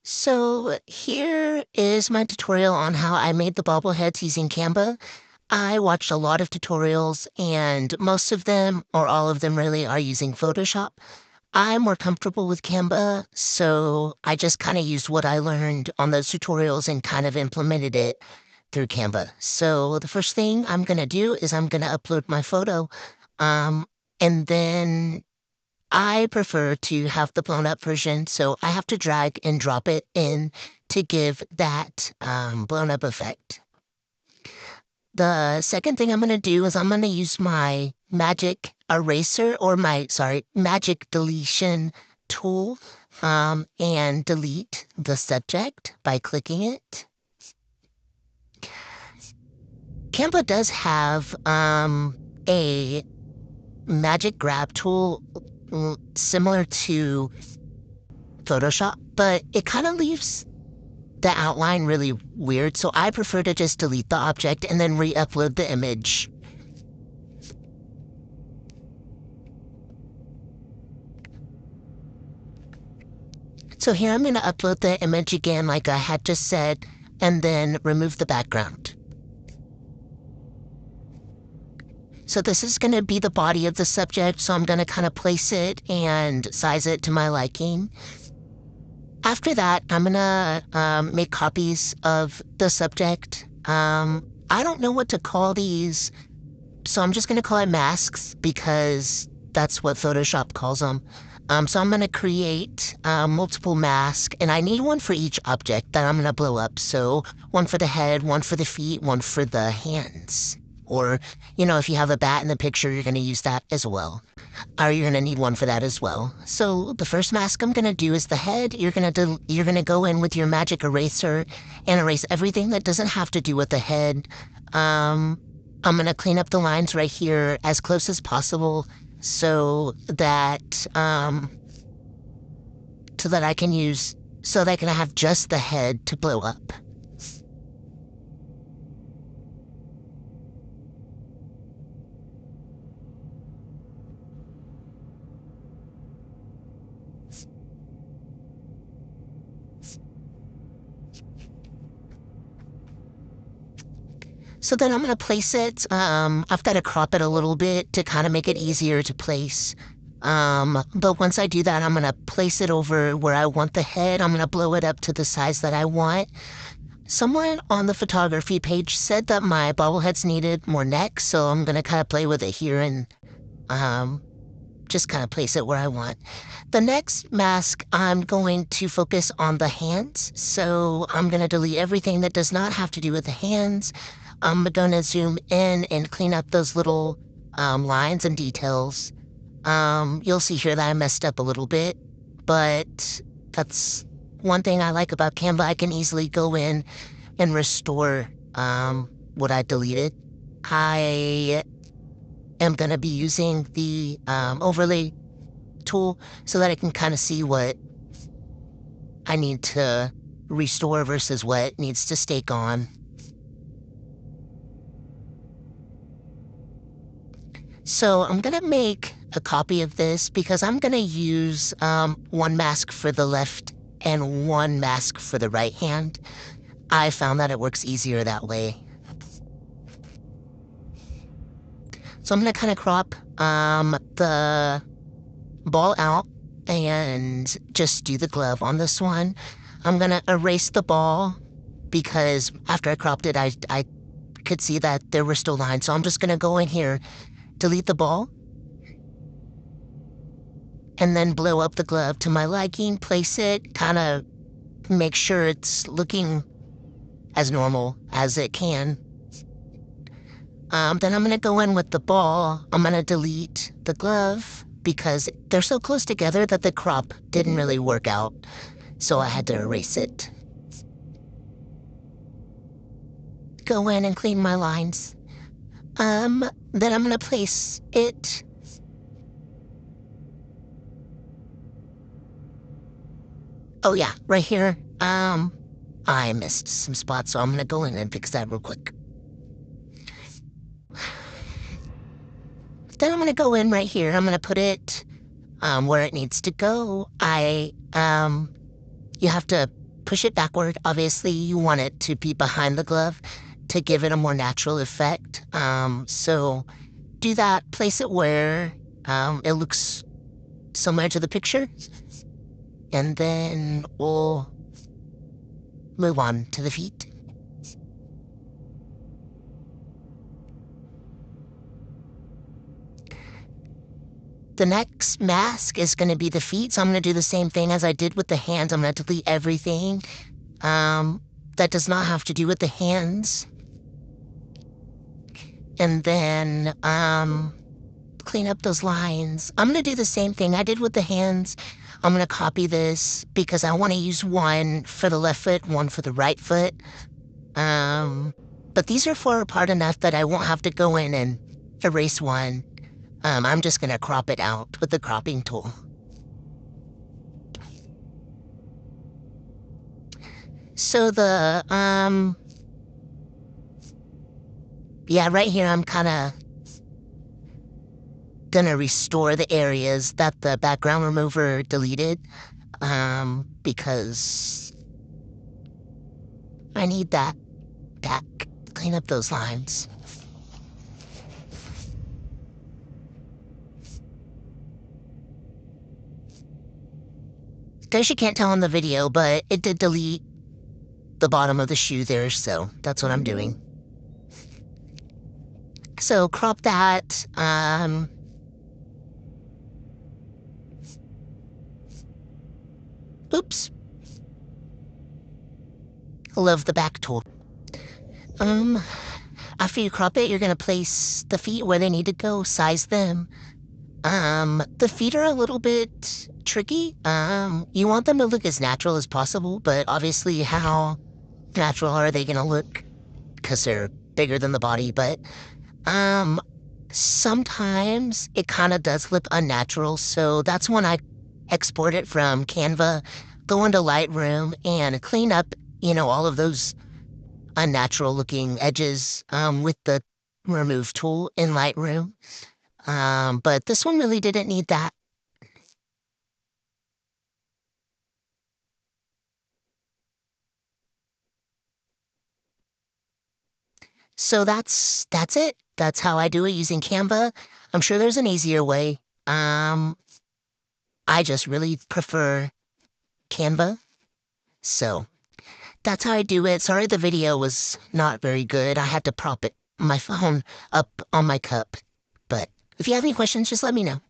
So here is my tutorial on how I made the bobbleheads using Canva. I watched a lot of tutorials and most of them, or all of them really, are using Photoshop. I'm more comfortable with Canva, so I just kind of used what I learned on those tutorials and kind of implemented it through Canva. So the first thing I'm going to do is I'm going to upload my photo. Um, and then I prefer to have the blown up version, so I have to drag and drop it in to give that blown up effect. The second thing I'm going to do is I'm going to use my magic eraser or magic deletion tool and delete the subject by clicking it. Canva does have a magic grab tool similar to Photoshop, but it kind of leaves the outline really weird, so I prefer to just delete the object and then re-upload the image. So here I'm going to upload the image again like I had just said, and then remove the background. So this is going to be the body of the subject, so I'm going to kind of place it and size it to my liking. After that, I'm gonna make copies of the subject. I don't know what to call these, so I'm just gonna call it masks because that's what Photoshop calls them. So I'm gonna create multiple masks, and I need one for each object that I'm gonna blow up. So one for the head, one for the feet, one for the hands. Or, if you have a bat in the picture, you're gonna use that as well. Or you're gonna need one for that as well. So the first mask I'm gonna do is the head. You're gonna go in with your magic eraser and erase everything that doesn't have to do with the head. I'm gonna clean up the lines right here as close as possible so that I can have just the head to blow up. So then I'm going to place it. I've got to crop it a little bit to kind of make it easier to place. But once I do that, I'm going to place it over where I want the head. I'm going to blow it up to the size that I want. Someone on the photography page said that my bobbleheads needed more neck, so I'm going to kind of play with it here and um, just kind of place it where I want. The next mask, I'm going to focus on the hands. So I'm going to delete everything that does not have to do with the hands. I'm going to zoom in and clean up those little lines and details. You'll see here that I messed up a little bit, but that's one thing I like about Canva. I can easily go in and restore what I deleted. I am going to be using the overlay tool so that I can kind of see what I need to restore versus what needs to stay gone. So I'm going to make a copy of this because I'm going to use one mask for the left and one mask for the right hand. I found that it works easier that way. So I'm going to kind of crop the ball out and just do the glove on this one. I'm going to erase the ball because after I cropped it, I could see that there were still lines. So I'm just going to go in here, delete the ball, and then blow up the glove to my liking, place it, kind of make sure it's looking as normal as it can. Then I'm going to go in with the ball. I'm going to delete the glove because they're so close together that the crop didn't really work out. So I had to erase it. Go in and clean my lines. Then I'm going to place it. Oh yeah, right here. I missed some spots, so I'm going to go in and fix that real quick. Then I'm going to go in right here. I'm going to put it where it needs to go. You have to push it backward. Obviously, you want it to be behind the glove to give it a more natural effect. So do that. Place it where it looks similar to the picture, and then we'll move on to the feet. The next mask is going to be the feet, so I'm going to do the same thing as I did with the hands. I'm going to delete everything that does not have to do with the hands, and then clean up those lines. I'm going to do the same thing I did with the hands. I'm going to copy this because I want to use one for the left foot, one for the right foot. Um, but these are far apart enough that I won't have to go in and erase one. I'm just going to crop it out with the cropping tool. So yeah, right here I'm kind of gonna restore the areas that the background remover deleted, because I need that back. Clean up those lines. Guess you can't tell in the video, but it did delete the bottom of the shoe there, so that's what I'm doing. So crop that. Oops. Love the back tool. Um, After you crop it, you're gonna place the feet where they need to go, size them. The feet are a little bit tricky. You want them to look as natural as possible, but obviously how natural are they gonna look? Because they're bigger than the body, but, um, sometimes it kind of does look unnatural, so that's when I export it from Canva, go into Lightroom, and clean up, all of those unnatural looking edges, with the remove tool in Lightroom. But this one really didn't need that. So that's it. That's how I do it using Canva. I'm sure there's an easier way. Um, I just really prefer Canva. So that's how I do it. Sorry the video was not very good. I had to prop it my phone up on my cup. But if you have any questions, just let me know.